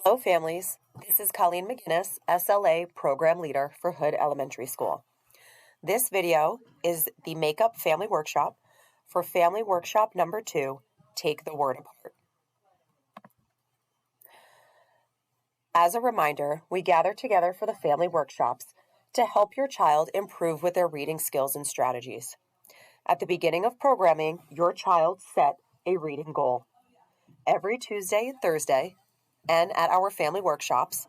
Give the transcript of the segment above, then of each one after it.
Hello families, this is Haughey-McGuinness, SLA Program Leader for Hood Elementary School. This video is the Makeup Family Workshop for Family Workshop number 2, Take the Word Apart. As a reminder, we gather together for the family workshops to help your child improve with their reading skills and strategies. At the beginning of programming, your child set a reading goal. Every Tuesday and Thursday, and at our family workshops,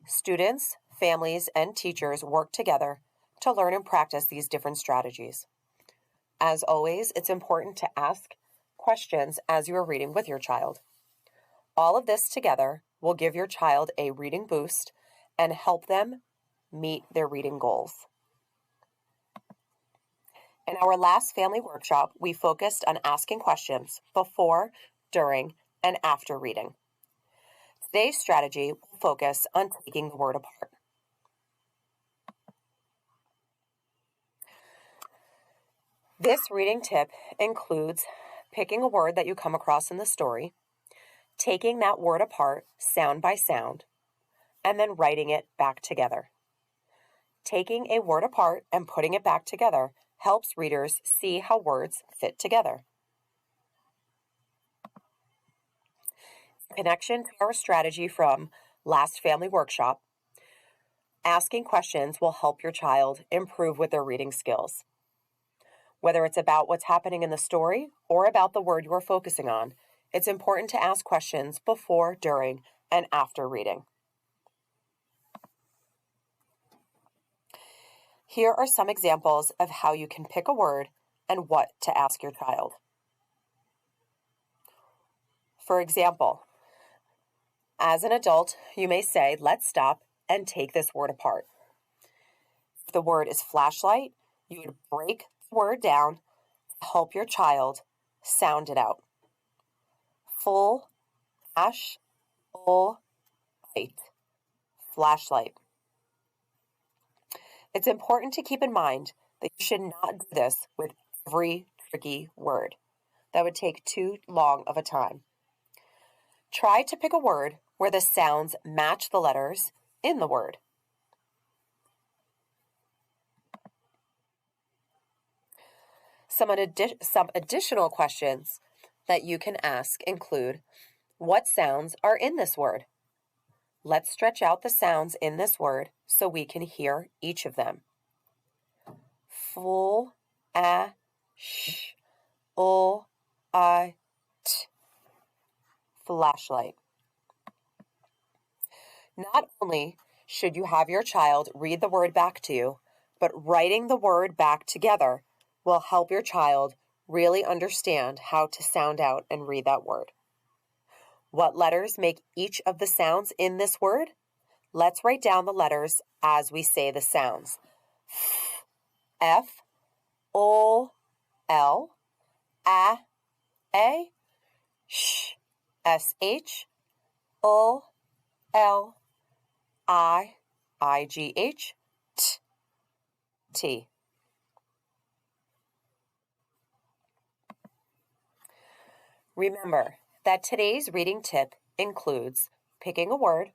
students, families, and teachers work together to learn and practice these different strategies. As always, it's important to ask questions as you are reading with your child. All of this together will give your child a reading boost and help them meet their reading goals. In our last family workshop, we focused on asking questions before, during, and after reading. Today's strategy will focus on taking the word apart. This reading tip includes picking a word that you come across in the story, taking that word apart sound by sound, and then writing it back together. Taking a word apart and putting it back together helps readers see how words fit together. In connection to our strategy from last family workshop, asking questions will help your child improve with their reading skills. Whether it's about what's happening in the story or about the word you are focusing on, it's important to ask questions before, during, and after reading. Here are some examples of how you can pick a word and what to ask your child. For example, as an adult, you may say, let's stop and take this word apart. If the word is flashlight, you would break the word down to help your child sound it out. Full, flash, full, light, flashlight. It's important to keep in mind that you should not do this with every tricky word. That would take too long of a time. Try to pick a word where the sounds match the letters in the word. Some additional questions that you can ask include, what sounds are in this word? Let's stretch out the sounds in this word so we can hear each of them. Full, a, sh, ul, I, t. Flashlight. Not only should you have your child read the word back to you, but writing the word back together will help your child really understand how to sound out and read that word. What letters make each of the sounds in this word? Let's write down the letters as we say the sounds. F, O, L, A, sh, sh, O, L, I, G-H, t, T. Remember that today's reading tip includes picking a word,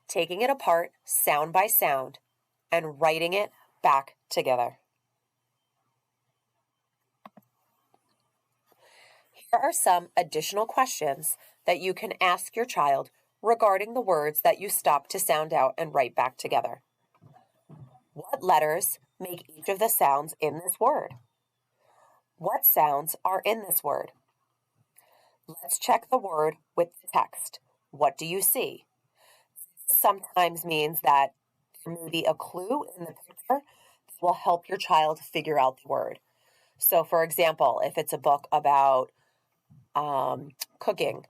taking it apart sound by sound, and writing it back together. Here are some additional questions that you can ask your child regarding the words that you stop to sound out and write back together. What letters make each of the sounds in this word? What sounds are in this word? Let's check the word with the text. What do you see? This sometimes means that there may be a clue in the picture that will help your child figure out the word. So, for example, if it's a book about cooking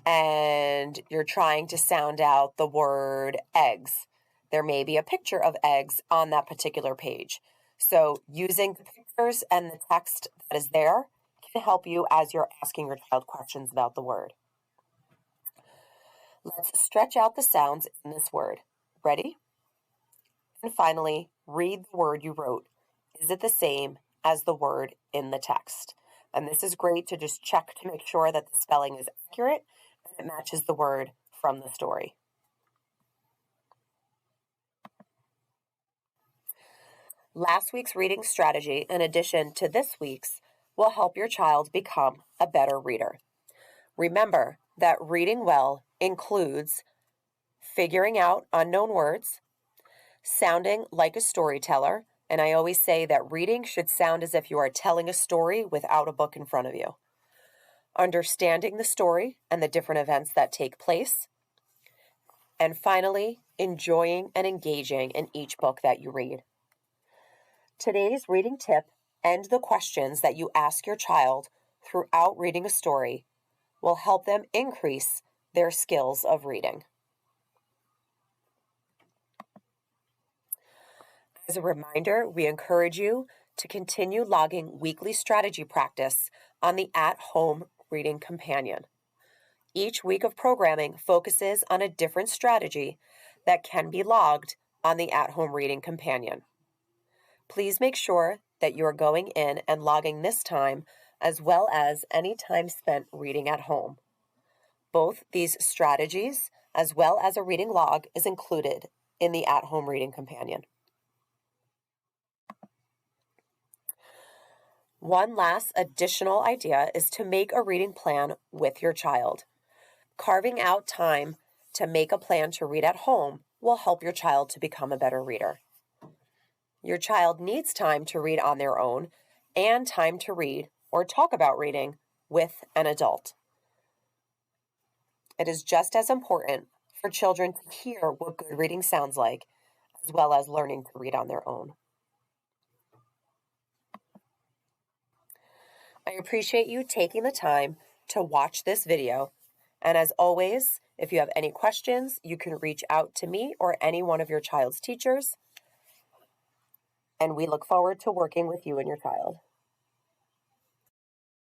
and you're trying to sound out the word eggs, there may be a picture of eggs on that particular page. So, using the pictures and the text that is there can help you as you're asking your child questions about the word. Let's stretch out the sounds in this word. Ready? And finally, read the word you wrote. Is it the same as the word in the text? And this is great to just check to make sure that the spelling is accurate and it matches the word from the story. Last week's reading strategy, in addition to this week's, will help your child become a better reader. Remember that reading well includes figuring out unknown words, sounding like a storyteller, and I always say that reading should sound as if you are telling a story without a book in front of you. Understanding the story and the different events that take place. And finally, enjoying and engaging in each book that you read. Today's reading tip and the questions that you ask your child throughout reading a story will help them increase their skills of reading. As a reminder, we encourage you to continue logging weekly strategy practice on the at-home reading companion. Each week of programming focuses on a different strategy that can be logged on the at-home reading companion. Please make sure that you are going in and logging this time as well as any time spent reading at home. Both these strategies, as well as a reading log, is included in the at-home reading companion. One last additional idea is to make a reading plan with your child. Carving out time to make a plan to read at home will help your child to become a better reader. Your child needs time to read on their own and time to read or talk about reading with an adult. It is just as important for children to hear what good reading sounds like, as well as learning to read on their own. I appreciate you taking the time to watch this video. And as always, if you have any questions, you can reach out to me or any one of your child's teachers. And we look forward to working with you and your child.